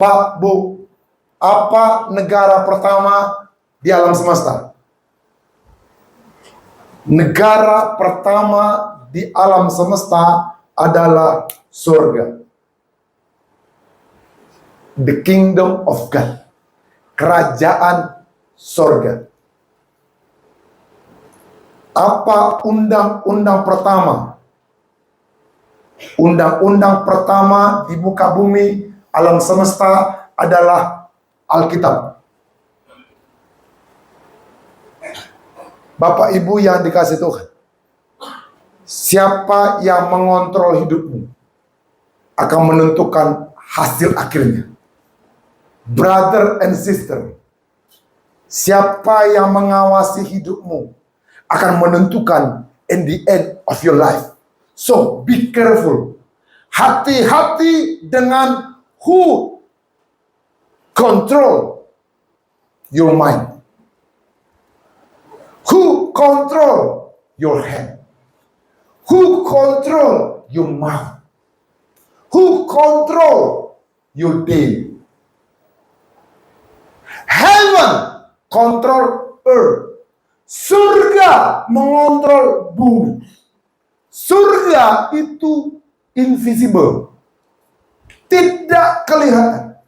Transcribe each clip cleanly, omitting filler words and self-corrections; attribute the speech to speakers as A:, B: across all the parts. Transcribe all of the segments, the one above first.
A: Pak, Bu, apa negara pertama di alam semesta? Negara pertama di alam semesta adalah surga. The kingdom of God. Kerajaan surga. Apa undang-undang pertama? Undang-undang pertama di muka bumi alam semesta adalah Alkitab. Bapak Ibu yang dikasih Tuhan, siapa yang mengontrol hidupmu akan menentukan hasil akhirnya. Brother and sister, siapa yang mengawasi hidupmu akan menentukan in the end of your life. So be careful. Hati-hati dengan who control your mind. Who control your hand? Who control your mouth? Who control your day? Heaven control earth. Surga mengontrol bumi. Surga itu invisible. Tidak kelihatan.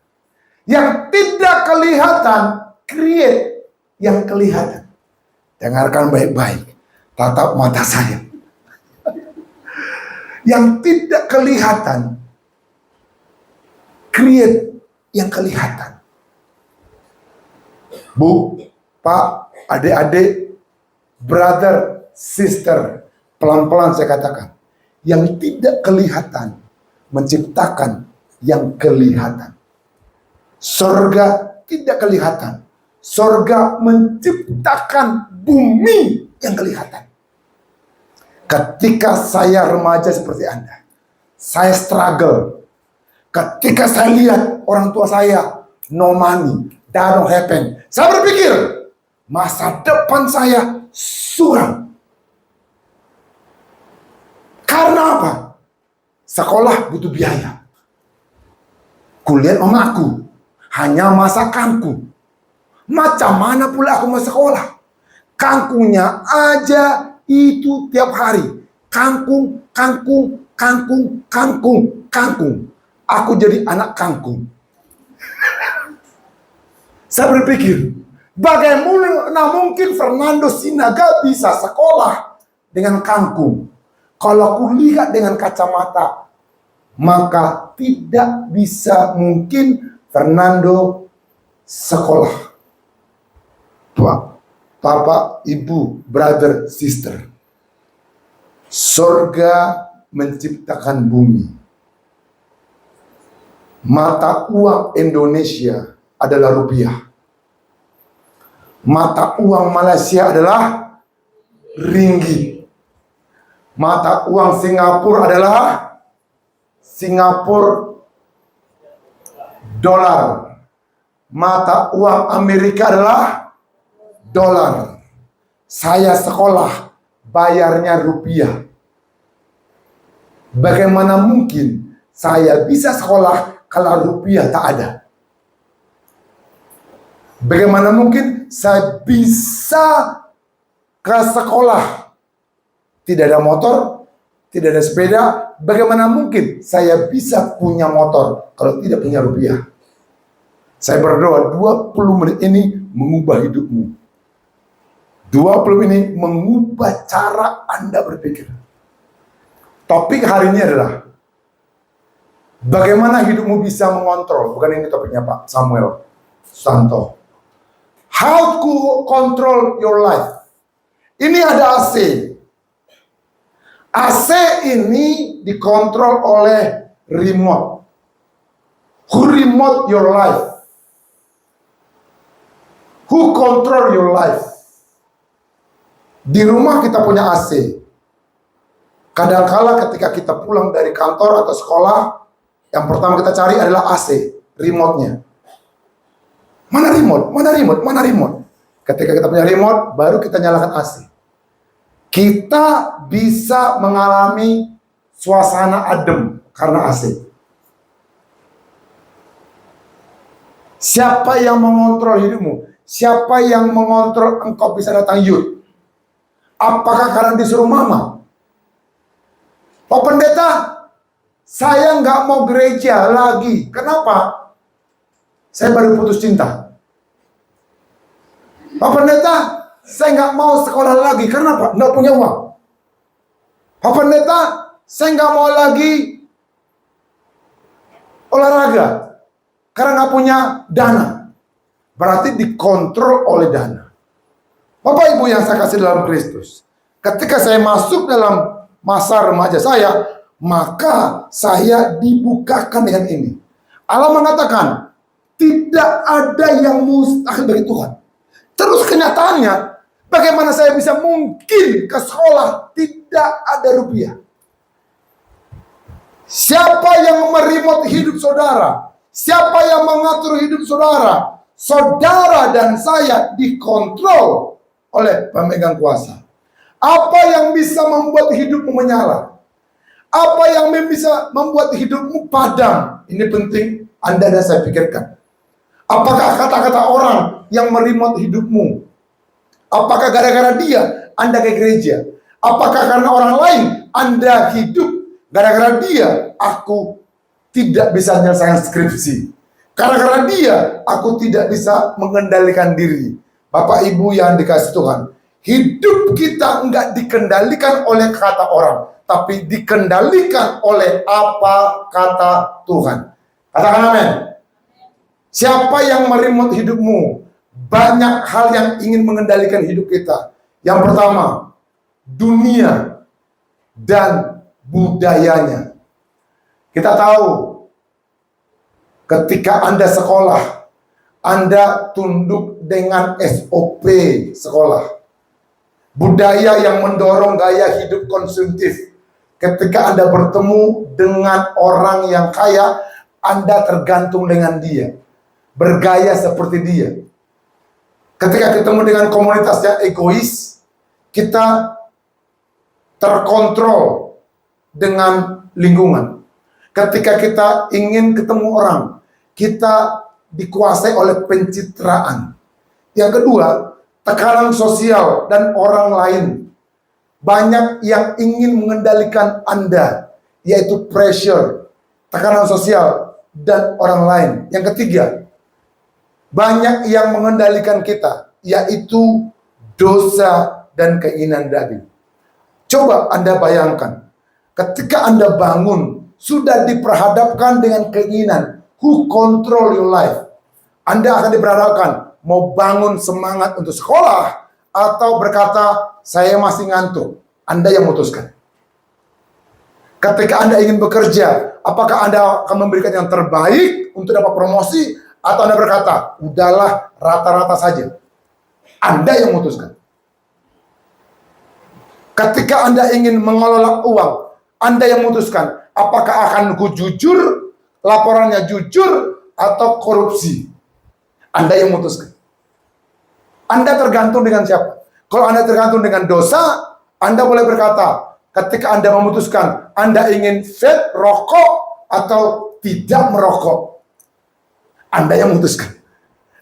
A: Yang tidak kelihatan create yang kelihatan. Dengarkan baik-baik. Tatap mata saya. Yang tidak kelihatan create yang kelihatan. Bu, Pak, adik-adik, brother, sister, pelan-pelan saya katakan, yang tidak kelihatan menciptakan yang kelihatan. Surga tidak kelihatan. Surga menciptakan bumi yang kelihatan. Ketika saya remaja seperti Anda, saya struggle. Ketika saya lihat orang tua saya no money, that don't happen. Saya berpikir, masa depan saya suram. Karena apa? Sekolah butuh biaya. Kuliah mamaku hanya masa kangkung. Macam mana pula aku mau sekolah? Kangkungnya aja itu tiap hari. Kangkung, kangkung, kangkung, kangkung, kangkung. Aku jadi anak kangkung. Saya berpikir, bagaimana mungkin Fernando Sinaga bisa sekolah dengan kangkung? Kalau kulihat dengan kacamata, maka tidak bisa mungkin Fernando sekolah. Bapak, Ibu, brother, sister. Surga menciptakan bumi. Mata uang Indonesia adalah rupiah. Mata uang Malaysia adalah ringgit. Mata uang Singapura adalah Singapura dolar. Mata uang Amerika adalah dolar. Saya sekolah bayarnya rupiah. Bagaimana mungkin saya bisa sekolah kalau rupiah tak ada? Bagaimana mungkin saya bisa ke sekolah? Tidak ada motor, tidak ada sepeda. Bagaimana mungkin saya bisa punya motor kalau tidak punya rupiah? Saya berdoa 20 menit ini mengubah hidupmu. 20 ini mengubah cara Anda berpikir. Topik hari ini adalah bagaimana hidupmu bisa mengontrol. Bukan ini topiknya Pak Samuel Santo. How to control your life. Ini ada AC. AC ini dikontrol oleh remote. Who remote your life? Who control your life? Di rumah kita punya AC. Kadangkala ketika kita pulang dari kantor atau sekolah, yang pertama kita cari adalah AC, remote-nya. Mana remote? Mana remote? Mana remote? Ketika kita punya remote, baru kita nyalakan AC. Kita bisa mengalami suasana adem karena AC. Siapa yang mengontrol hidupmu? Siapa yang mengontrol engkau bisa datang youth? Apakah karena disuruh mama? Pak pendeta, saya nggak mau gereja lagi. Kenapa? Saya baru putus cinta. Pak pendeta, saya nggak mau sekolah lagi. Kenapa? Nggak punya uang. Pak pendeta, saya nggak mau lagi olahraga karena nggak punya dana. Berarti dikontrol oleh dana. Bapak Ibu yang saya kasih dalam Kristus, ketika saya masuk dalam masa remaja saya, maka saya dibukakan dengan ini. Allah mengatakan, tidak ada yang mustahil bagi Tuhan. Terus kenyataannya, bagaimana saya bisa mungkin ke sekolah tidak ada rupiah? Siapa yang meremote hidup saudara? Siapa yang mengatur hidup saudara? Saudara dan saya dikontrol oleh pemegang kuasa. Apa yang bisa membuat hidupmu menyala? Apa yang bisa membuat hidupmu padam? Ini penting Anda dan saya pikirkan. Apakah kata-kata orang yang meremote hidupmu? Apakah gara-gara dia Anda ke gereja? Apakah karena orang lain Anda hidup? Gara-gara dia aku tidak bisa menyelesaikan skripsi. Karena dia, aku tidak bisa mengendalikan diri. Bapak Ibu yang dikasih Tuhan, hidup kita enggak dikendalikan oleh kata orang, tapi dikendalikan oleh apa kata Tuhan. Katakan amin. Siapa yang meremote hidupmu? Banyak hal yang ingin mengendalikan hidup kita. Yang pertama, dunia dan budayanya. Kita tahu, ketika Anda sekolah, Anda tunduk dengan SOP sekolah. Budaya yang mendorong gaya hidup konsumtif. Ketika Anda bertemu dengan orang yang kaya, Anda tergantung dengan dia. Bergaya seperti dia. Ketika ketemu dengan komunitas yang egois, kita terkontrol dengan lingkungan. Ketika kita ingin ketemu orang, kita dikuasai oleh pencitraan. Yang kedua, tekanan sosial dan orang lain. Banyak yang ingin mengendalikan Anda, yaitu pressure, tekanan sosial dan orang lain. Yang ketiga, banyak yang mengendalikan kita, yaitu dosa dan keinginan daging. Coba Anda bayangkan, ketika Anda bangun, sudah diperhadapkan dengan keinginan, who control your life? Anda akan diperhadapkan, mau bangun semangat untuk sekolah, atau berkata, saya masih ngantuk. Anda yang memutuskan. Ketika Anda ingin bekerja, apakah Anda akan memberikan yang terbaik untuk dapat promosi, atau Anda berkata, udahlah rata-rata saja. Anda yang memutuskan. Ketika Anda ingin mengelola uang, Anda yang memutuskan, apakah akan jujur, laporannya jujur, atau korupsi? Anda yang memutuskan. Anda tergantung dengan siapa? Kalau Anda tergantung dengan dosa, Anda boleh berkata, ketika Anda memutuskan, Anda ingin vape, rokok, atau tidak merokok. Anda yang memutuskan.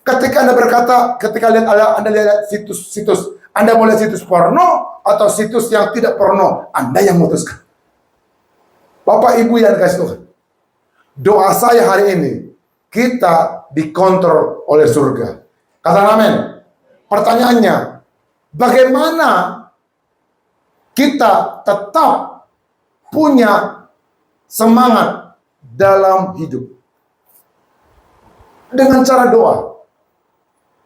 A: Ketika Anda berkata, ketika Anda lihat situs-situs, Anda boleh situs porno, atau situs yang tidak porno, Anda yang memutuskan. Bapak Ibu yang dikasih Tuhan, doa saya hari ini, kita dikontrol oleh surga. Katakan amin. Pertanyaannya, bagaimana kita tetap punya semangat dalam hidup? Dengan cara doa.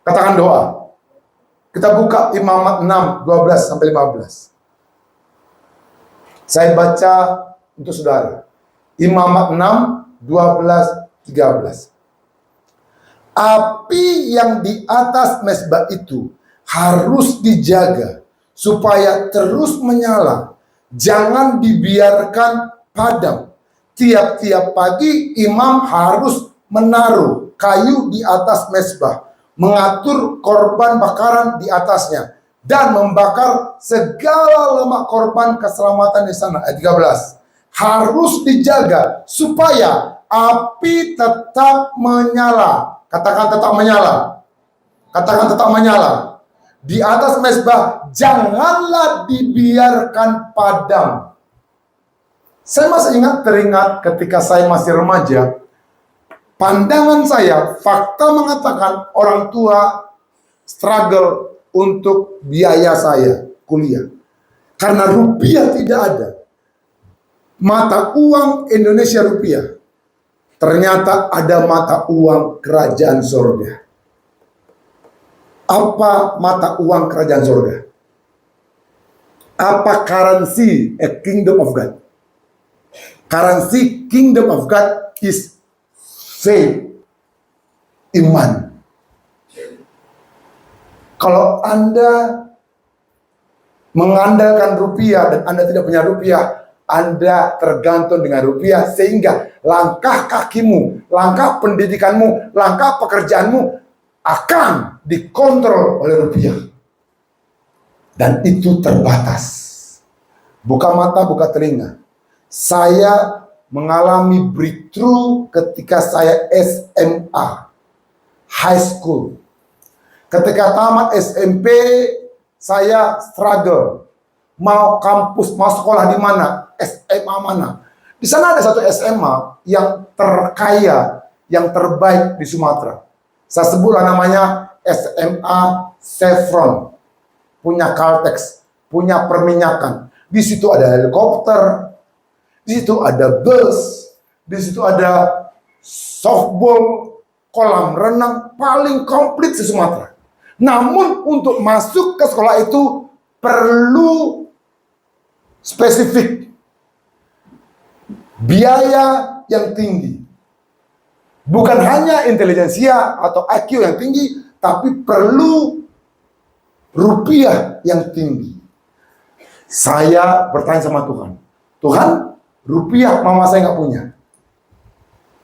A: Katakan doa. Kita buka Imamat 6, 12-15. Saya baca untuk saudara. Imamat 6, 12-13. Api yang di atas mezbah itu harus dijaga supaya terus menyala. Jangan dibiarkan padam. Tiap-tiap pagi imam harus menaruh kayu di atas mezbah, mengatur korban bakaran di atasnya, dan membakar segala lemak korban keselamatan di sana. Ayat 13. Harus dijaga supaya api tetap menyala. Katakan tetap menyala. Katakan tetap menyala. Di atas mezbah janganlah dibiarkan padam. Saya masih teringat ketika saya masih remaja, pandangan saya, fakta mengatakan orang tua struggle untuk biaya saya kuliah. Karena rupiah tidak ada. Mata uang Indonesia rupiah. Ternyata ada mata uang kerajaan surga. Apa mata uang kerajaan surga? Apa currency a kingdom of God? Currency kingdom of God is faith, iman. Kalau Anda mengandalkan rupiah dan Anda tidak punya rupiah, Anda tergantung dengan rupiah sehingga langkah kakimu, langkah pendidikanmu, langkah pekerjaanmu akan dikontrol oleh rupiah. Dan itu terbatas. Buka mata, buka telinga. Saya mengalami breakthrough ketika saya SMA, high school. Ketika tamat SMP, saya struggle. Mau kampus, mau sekolah di mana? SMA mana? Di sana ada satu SMA yang terkaya, yang terbaik di Sumatera. Saya sebutlah namanya SMA Chevron. Punya Caltex, punya perminyakan. Di situ ada helikopter, di situ ada bus, di situ ada softball, kolam renang, paling komplit di Sumatera. Namun untuk masuk ke sekolah itu perlu spesifik, biaya yang tinggi. Bukan hanya intelijensia atau IQ yang tinggi, tapi perlu rupiah yang tinggi. Saya bertanya sama Tuhan, Tuhan, rupiah mama saya nggak punya.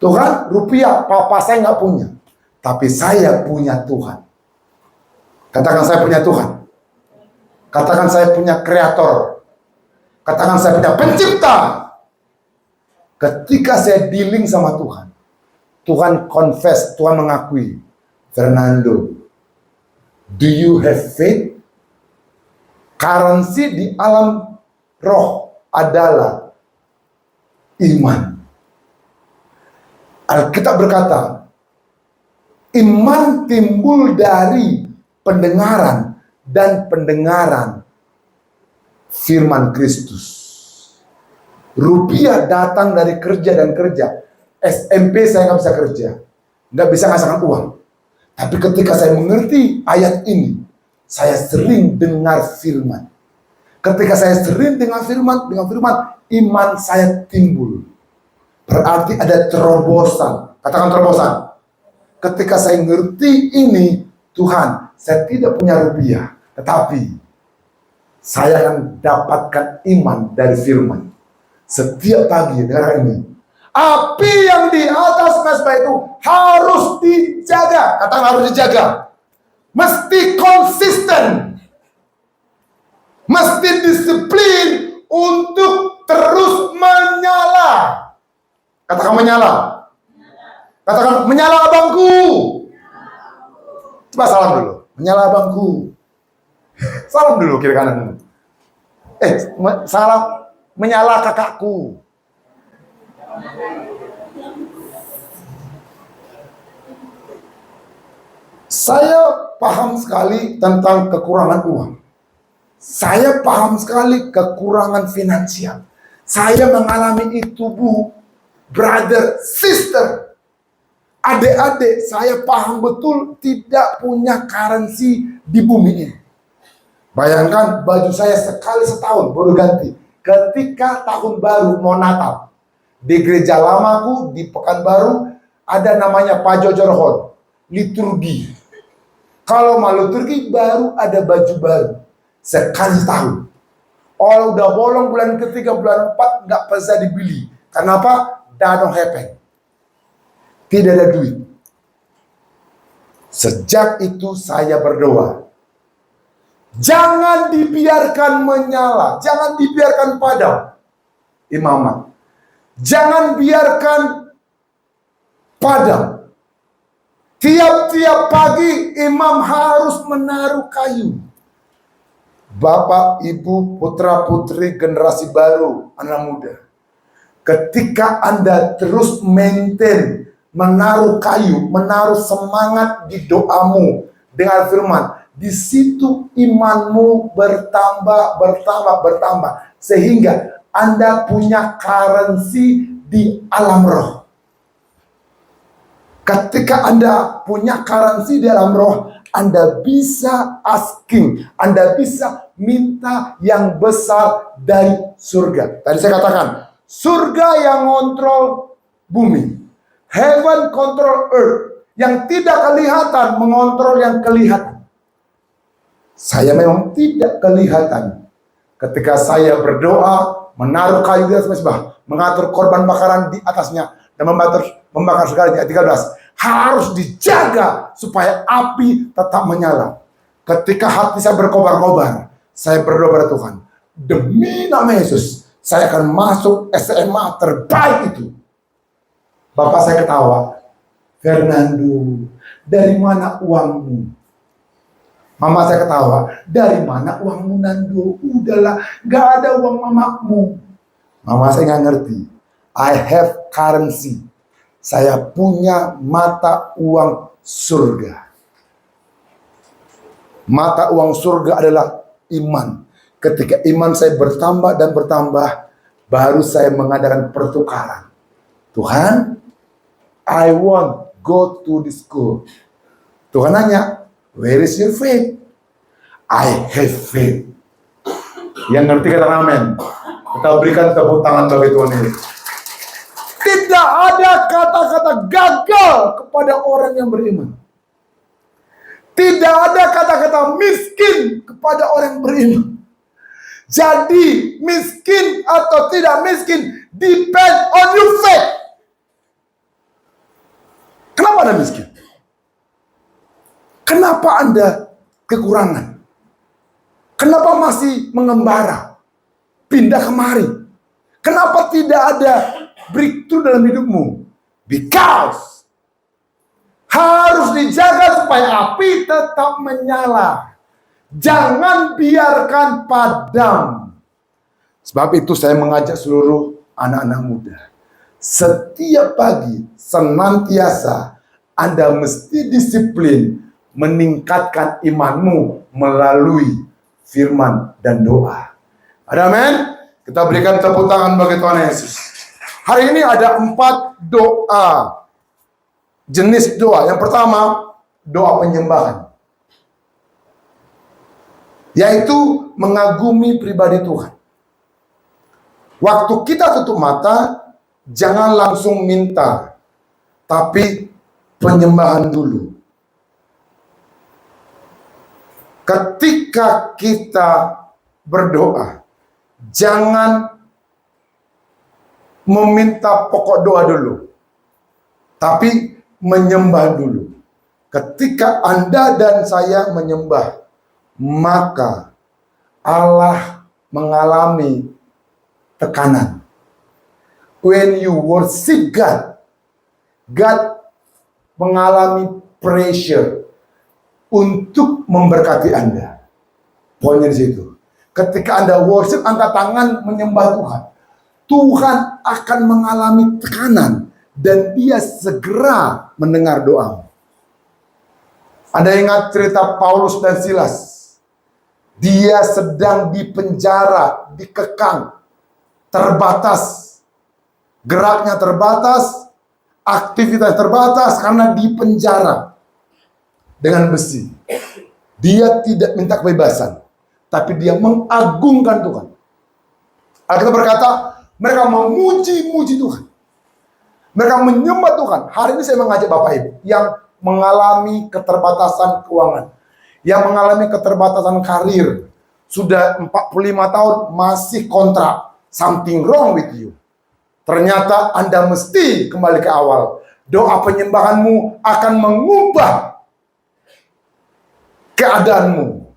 A: Tuhan, rupiah papa saya nggak punya. Tapi saya punya Tuhan. Katakan saya punya Tuhan. Katakan saya punya kreator. Katakan saya punya pencipta. Ketika saya dealing sama Tuhan, Tuhan confess, Tuhan mengakui, Fernando, do you have faith? Currency di alam roh adalah iman. Alkitab berkata, iman timbul dari pendengaran dan pendengaran firman Kristus. Rupiah datang dari kerja dan kerja. SMP saya nggak bisa kerja, nggak bisa ngasakan uang. Tapi ketika saya mengerti ayat ini, saya sering dengar firman. Ketika saya sering dengar firman, iman saya timbul. Berarti ada terobosan. Katakan terobosan. Ketika saya ngerti ini, Tuhan, saya tidak punya rupiah, tetapi saya akan dapatkan iman dari firman. Setiap pagi, dengar ini. Api yang di atas mezbah itu harus dijaga. Katakan harus dijaga. Mesti konsisten. Mesti disiplin untuk terus menyala. Katakan menyala. Katakan menyala abangku. Coba salam dulu. Menyala abangku. Salam dulu kiri kanan. Salam menyala kakakku. Saya paham sekali tentang kekurangan uang. Saya paham sekali kekurangan finansial. Saya mengalami itu, Bu, brother, sister, adik-adik. Saya paham betul tidak punya currency di bumi ini. Bayangkan baju saya sekali setahun baru ganti. Ketika tahun baru mau Natal, di gereja lamaku di Pekanbaru ada namanya Pajojor Hall, liturgi. Kalau mau liturgi baru ada baju baru sekali setahun. Kalau udah bolong bulan ketiga, bulan 4 nggak bisa dibeli. Kenapa? Don't happen. Tidak ada duit. Sejak itu saya berdoa. Jangan dibiarkan menyala, jangan dibiarkan padam. Imamat. Jangan biarkan padam. Tiap-tiap pagi imam harus menaruh kayu. Bapak, Ibu, putra-putri generasi baru, anak muda. Ketika Anda terus maintain, menaruh kayu, menaruh semangat di doamu dengan firman, di situ imanmu bertambah. Sehingga Anda punya currency di alam roh. Ketika Anda punya currency di alam roh, Anda bisa asking, Anda bisa minta yang besar dari surga. Tadi saya katakan, surga yang kontrol bumi, heaven control earth, yang tidak kelihatan mengontrol yang kelihatan. Saya memang tidak kelihatan. Ketika saya berdoa, menaruh kayu di atas mezbah, mengatur korban bakaran di atasnya, dan membakar segalanya. 13 harus dijaga supaya api tetap menyala. Ketika hati saya berkobar-kobar, saya berdoa pada Tuhan, demi nama Yesus, saya akan masuk SMA terbaik itu. Bapak saya ketawa, Fernando, dari mana uangmu? Mama saya ketawa, dari mana uangmu, Nando? Udahlah, gak ada uang mamamu. Mama saya nggak ngerti. I have currency. Saya punya mata uang surga. Mata uang surga adalah iman. Ketika iman saya bertambah dan bertambah, baru saya mengadakan pertukaran. Tuhan, I want go to the school. Tuhan nanya, where is your faith? I have faith. Yang ngerti katakan amin. Kita berikan tepuk tangan bagi Tuhan ini. Tidak ada kata-kata gagal kepada orang yang beriman. Tidak ada kata-kata miskin kepada orang yang beriman. Jadi miskin atau tidak miskin depend on your faith. Kenapa Anda miskin? Kenapa Anda kekurangan? Kenapa masih mengembara? Pindah kemari? Kenapa tidak ada breakthrough dalam hidupmu? Because harus dijaga supaya api tetap menyala. Jangan biarkan padam. Sebab itu saya mengajak seluruh anak-anak muda. Setiap pagi, senantiasa, Anda mesti disiplin meningkatkan imanmu melalui firman dan doa. Ada amin? Kita berikan tepuk tangan bagi Tuhan Yesus. Hari ini ada 4 doa. Jenis doa. Yang pertama, doa penyembahan. Yaitu mengagumi pribadi Tuhan. Waktu kita tutup mata, jangan langsung minta, tapi penyembahan dulu. Ketika kita berdoa, jangan meminta pokok doa dulu, tapi menyembah dulu. Ketika Anda dan saya menyembah, maka Allah mengalami tekanan. When you worship God, God mengalami pressure untuk memberkati Anda. Poinnya di situ. Ketika Anda worship, angkat tangan menyembah Tuhan, Tuhan akan mengalami tekanan dan Dia segera mendengar doamu. Anda ingat cerita Paulus dan Silas? Dia sedang dipenjara, dikekang, terbatas, geraknya terbatas, aktivitas terbatas karena dipenjara dengan besi. Dia tidak minta kebebasan, tapi dia mengagungkan Tuhan. Alkitab berkata, mereka memuji-muji Tuhan. Mereka menyembah Tuhan. Hari ini saya mengajak Bapak Ibu yang mengalami keterbatasan keuangan, yang mengalami keterbatasan karir, sudah 45 tahun masih kontrak. Something wrong with you. Ternyata Anda mesti kembali ke awal. Doa penyembahanmu akan mengubah keadaanmu.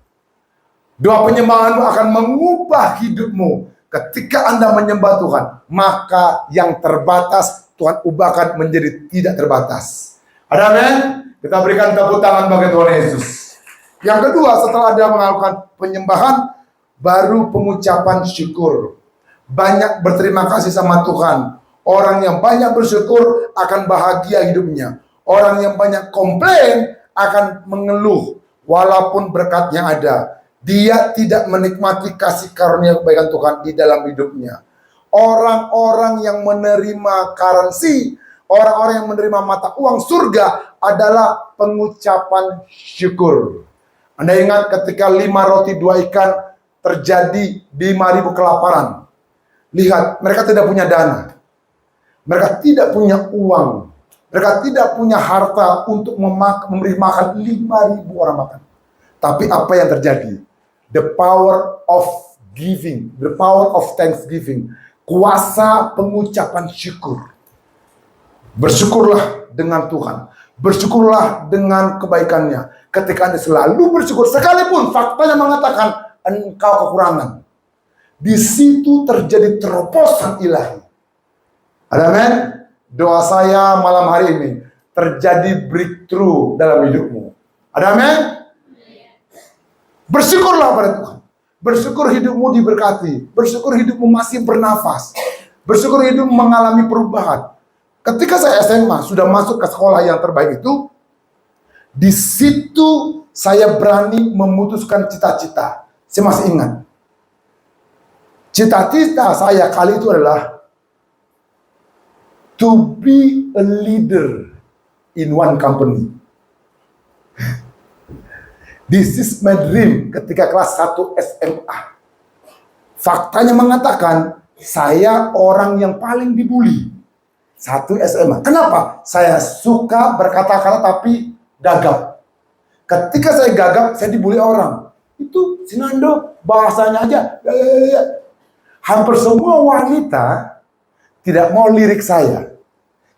A: Doa penyembahanmu akan mengubah hidupmu. Ketika Anda menyembah Tuhan, maka yang terbatas Tuhan ubahkan menjadi tidak terbatas. Ada amin? Kita berikan tepuk tangan bagi Tuhan Yesus. Yang kedua, setelah dia melakukan penyembahan, baru pengucapan syukur. Banyak berterima kasih sama Tuhan. Orang yang banyak bersyukur akan bahagia hidupnya. Orang yang banyak komplain akan mengeluh walaupun berkat yang ada. Dia tidak menikmati kasih karunia kebaikan Tuhan di dalam hidupnya. Orang-orang yang menerima currency, orang-orang yang menerima mata uang surga adalah pengucapan syukur. Anda ingat ketika 5 roti 2 ikan terjadi di 5.000 kelaparan. Lihat, mereka tidak punya dana. Mereka tidak punya uang. Mereka tidak punya harta untuk memberi makan 5.000 orang makan. Tapi apa yang terjadi? The power of giving, the power of thanksgiving, kuasa pengucapan syukur. Bersyukurlah dengan Tuhan. Bersyukurlah dengan kebaikannya. Ketika Anda selalu bersyukur, sekalipun faktanya mengatakan engkau kekurangan, di situ terjadi terobosan ilahi. Amin. Doa saya malam hari ini, terjadi breakthrough dalam hidupmu. Amin. Bersyukurlah pada Tuhan. Bersyukur hidupmu diberkati. Bersyukur hidupmu masih bernafas. Bersyukur hidupmu mengalami perubahan. Ketika saya SMA, sudah masuk ke sekolah yang terbaik itu, di situ saya berani memutuskan cita-cita. Saya masih ingat. Cita-cita saya kali itu adalah to be a leader in one company. This is my dream ketika kelas 1 SMA. Faktanya mengatakan saya orang yang paling dibully. 1 SMA. Kenapa? Saya suka berkata-kata tapi gagap. Ketika saya gagap, saya dibully orang. Itu Sinando bahasanya aja. Hampir semua wanita tidak mau lirik saya.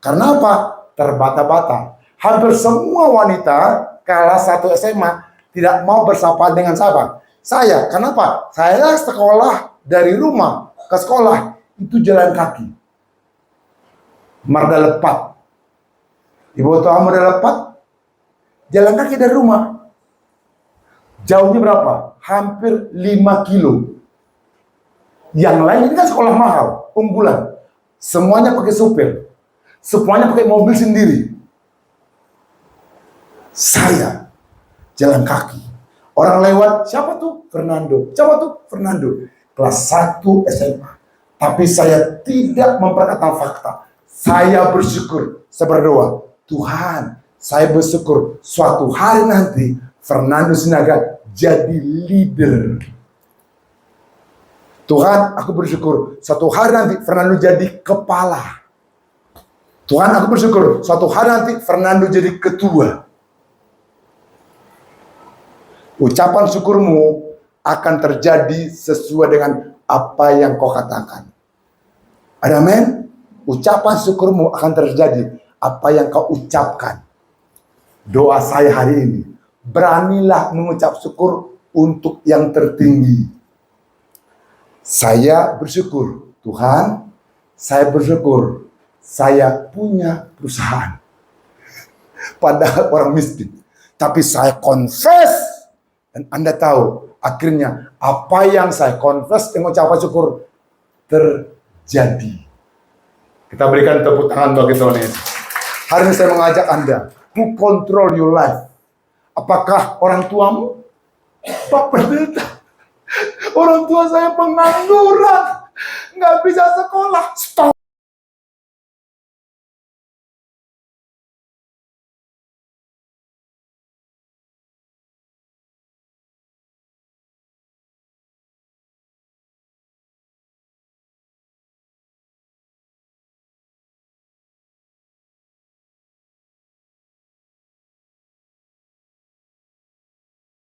A: Karena apa? Terbata-bata. Hampir semua wanita kelas 1 SMA tidak mau bersapa dengan saya. Kenapa? Saya sekolah dari rumah ke sekolah itu jalan kaki. Marda Lepat. Ibu tahu Marda Lepat? Jalan kaki dari rumah. Jauhnya berapa? Hampir 5 kilo. Yang lain ini kan sekolah mahal, unggulan. Semuanya pakai supir. Semuanya pakai mobil sendiri. Saya jalan kaki. Orang lewat, siapa tuh? Fernando. Siapa tuh? Fernando. Kelas 1 SMA. Tapi saya tidak memperkatakan fakta. Saya bersyukur, saya berdoa, Tuhan, saya bersyukur suatu hari nanti Fernando Sinaga jadi leader. Tuhan, aku bersyukur suatu hari nanti Fernando jadi kepala. Tuhan, aku bersyukur suatu hari nanti Fernando jadi ketua. Ucapan syukurmu akan terjadi sesuai dengan apa yang kau katakan. Amin. Ucapan syukurmu akan terjadi apa yang kau ucapkan. Doa saya hari ini, beranilah mengucap syukur untuk yang tertinggi. Saya bersyukur, Tuhan, saya bersyukur saya punya perusahaan. Padahal orang miskin. Tapi saya confess, dan Anda tahu, akhirnya apa yang saya confess dengan ucapan syukur terjadi. Kita berikan tepuk tangan bagi Tuhan Yesus. Hari ini saya mengajak Anda, who control your life? Apakah orang tuamu? Pak Pendeta, orang tua saya pengangguran, nggak bisa sekolah.